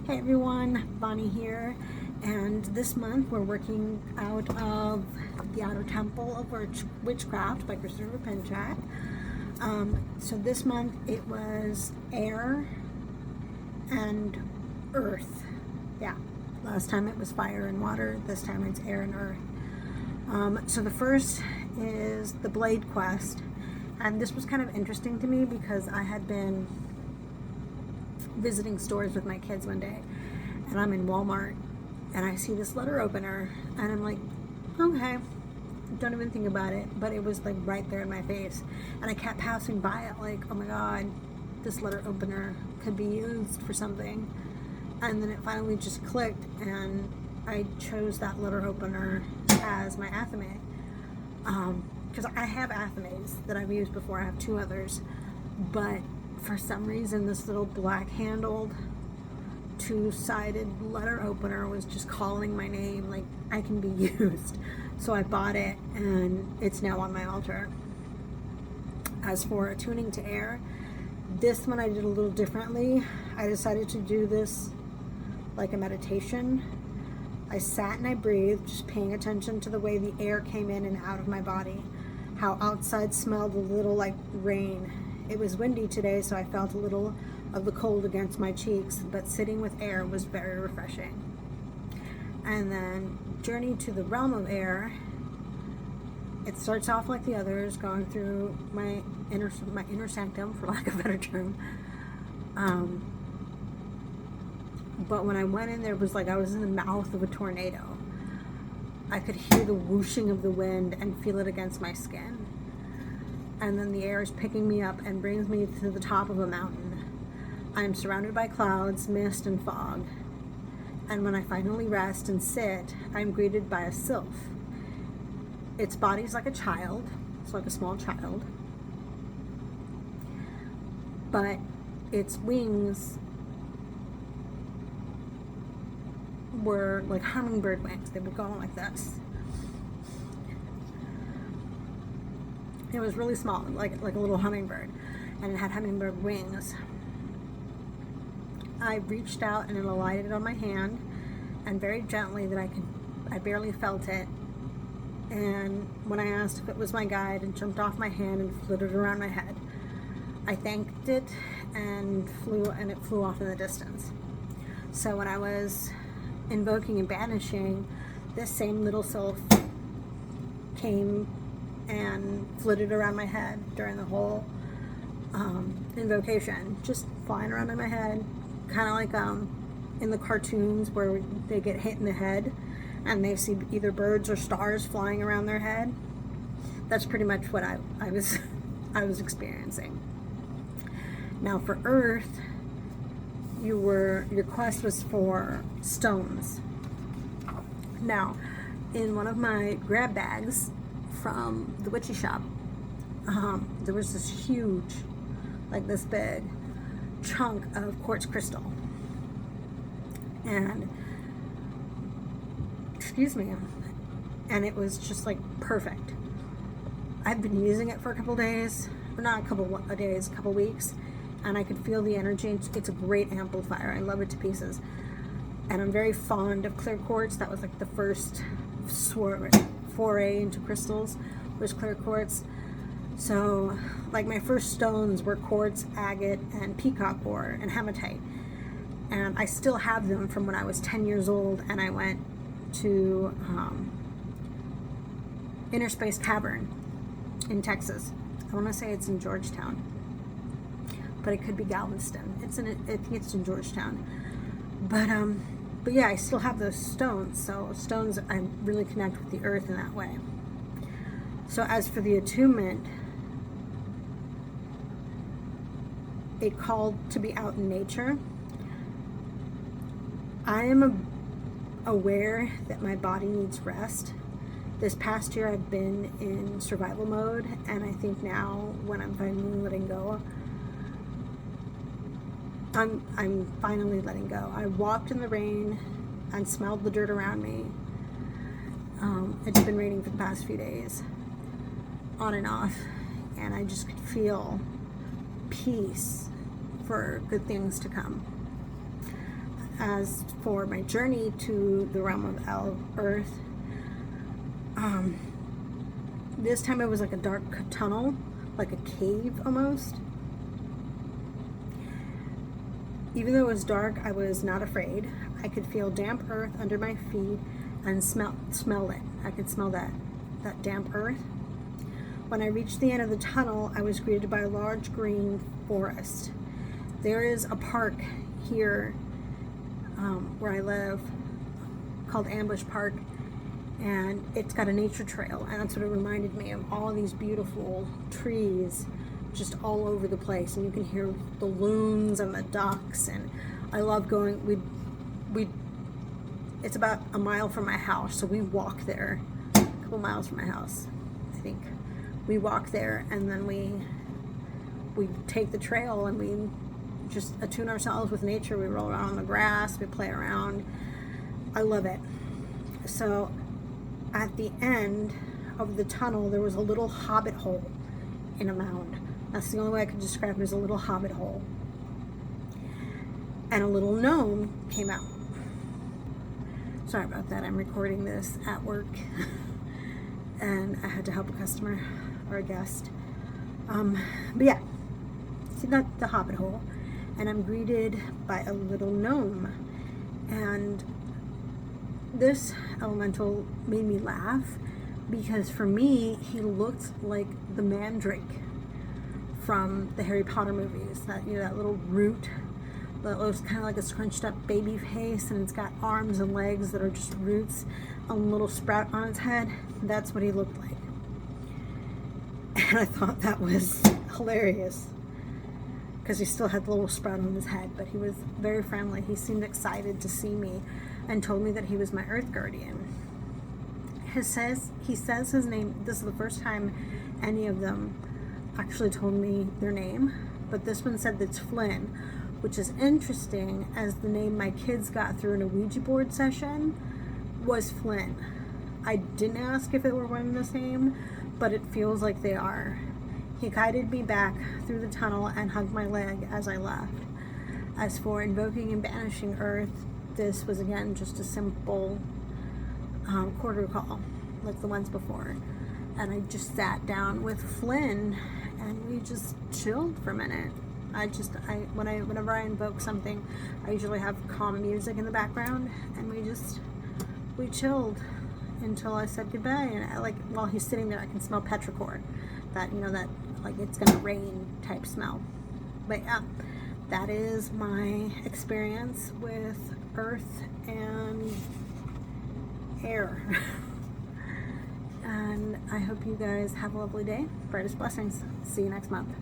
Hey everyone, Bonnie here, and this month we're working out of the Outer Temple of Witchcraft by Christopher Penchak. So this month it was air and earth. Yeah, last time it was fire and water, this time it's air and earth. So the first is the Blade Quest, and this was kind of interesting to me because I had been visiting stores with my kids one day, and I'm in Walmart and I see this letter opener and I'm like, okay, don't even think about it, but it was like right there in my face, and I kept passing by it like, oh my god, this letter opener could be used for something. And then it finally just clicked and I chose that letter opener as my athame, because I have athames that I've used before. I have two others, but for some reason this little black handled two-sided letter opener was just calling my name, like I can be used. So I bought it and it's now on my altar. As for attuning to air, this one I did a little differently. I decided to do this like a meditation. I sat and I breathed, just paying attention to the way the air came in and out of my body, how outside smelled a little like rain. It was windy today, so I felt a little of the cold against my cheeks, but sitting with air was very refreshing. And then journey to the realm of air. It starts off like the others, going through my inner sanctum, for lack of a better term. But when I went in there, it was like I was in the mouth of a tornado. I could hear the whooshing of the wind and feel it against my skin. And then the air is picking me up and brings me to the top of a mountain. I'm surrounded by clouds, mist, and fog. And when I finally rest and sit, I'm greeted by a sylph. Its body's like a child, it's like a small child, but its wings were like hummingbird wings. They would go like this. It was really small, like a little hummingbird, and it had hummingbird wings. I reached out and it alighted on my hand, and very gently I barely felt it. And when I asked if it was my guide, it jumped off my hand and flitted around my head. I thanked it and it flew off in the distance. So when I was invoking and banishing, this same little sylph came and flitted around my head during the whole invocation, just flying around in my head, kind of like in the cartoons where they get hit in the head and they see either birds or stars flying around their head. That's pretty much what I was experiencing. Now for Earth, your quest was for stones. Now, in one of my grab bags from the witchy shop, there was this huge, like this big chunk of quartz crystal, and and it was just like perfect. I've been using it for a couple days, or not a couple of days, a couple weeks, and I could feel the energy. It's a great amplifier. I love it to pieces, and I'm very fond of clear quartz. That was like the first foray into crystals was clear quartz. So like my first stones were quartz, agate, and peacock ore and hematite, and I still have them from when I was 10 years old and I went to Inner Space Cavern in Texas. I want to say it's in Georgetown, but it could be Galveston. I think it's in Georgetown. But yeah, I still have those stones. So stones, I really connect with the earth in that way. So as for the attunement, it called to be out in nature. I am aware that my body needs rest. This past year I've been in survival mode, and I think now when I'm finally letting go, I'm finally letting go. I walked in the rain and smelled the dirt around me. It's been raining for the past few days, on and off, and I just could feel peace for good things to come. as for my journey to the realm of earth, this time it was like a dark tunnel, like a cave almost. Even though it was dark, I was not afraid. I could feel damp earth under my feet and smell it. I could smell that damp earth. When I reached the end of the tunnel, I was greeted by a large green forest. There is a park here where I live called Ambush Park, and it's got a nature trail, and that's what it reminded me of, all these beautiful trees just all over the place, and you can hear the loons and the ducks. And I love going. It's about a mile from my house, so we walk there. A couple miles from my house, I think. We walk there, and then we take the trail, and we just attune ourselves with nature. We roll around on the grass, we play around. I love it. So at the end of the tunnel, there was a little hobbit hole in a mound. That's the only way I could describe it, as a little hobbit hole. And a little gnome came out. Sorry about that. I'm recording this at work and I had to help a customer or a guest. But yeah, see the hobbit hole, and I'm greeted by a little gnome. And this elemental made me laugh because for me, he looked like the mandrake from the Harry Potter movies. That little root that looks kind of like a scrunched up baby face, and it's got arms and legs that are just roots, a little sprout on its head. That's what he looked like. And I thought that was hilarious because he still had the little sprout on his head, but he was very friendly. He seemed excited to see me and told me that he was my earth guardian. He says his name. This is the first time any of them actually told me their name, but this one said it's Flynn, which is interesting, as the name my kids got through in a Ouija board session was Flynn. I didn't ask if it were one and the same, but it feels like they are. He guided me back through the tunnel and hugged my leg as I left. As for invoking and banishing earth, this was again just a simple quarter call, like the ones before. And I just sat down with Flynn and we just chilled for a minute. Whenever I invoke something, I usually have calm music in the background, and we chilled until I said goodbye. And while he's sitting there, I can smell petrichor, that like it's gonna rain type smell. But yeah, that is my experience with earth and air. And I hope you guys have a lovely day. Brightest blessings. See you next month.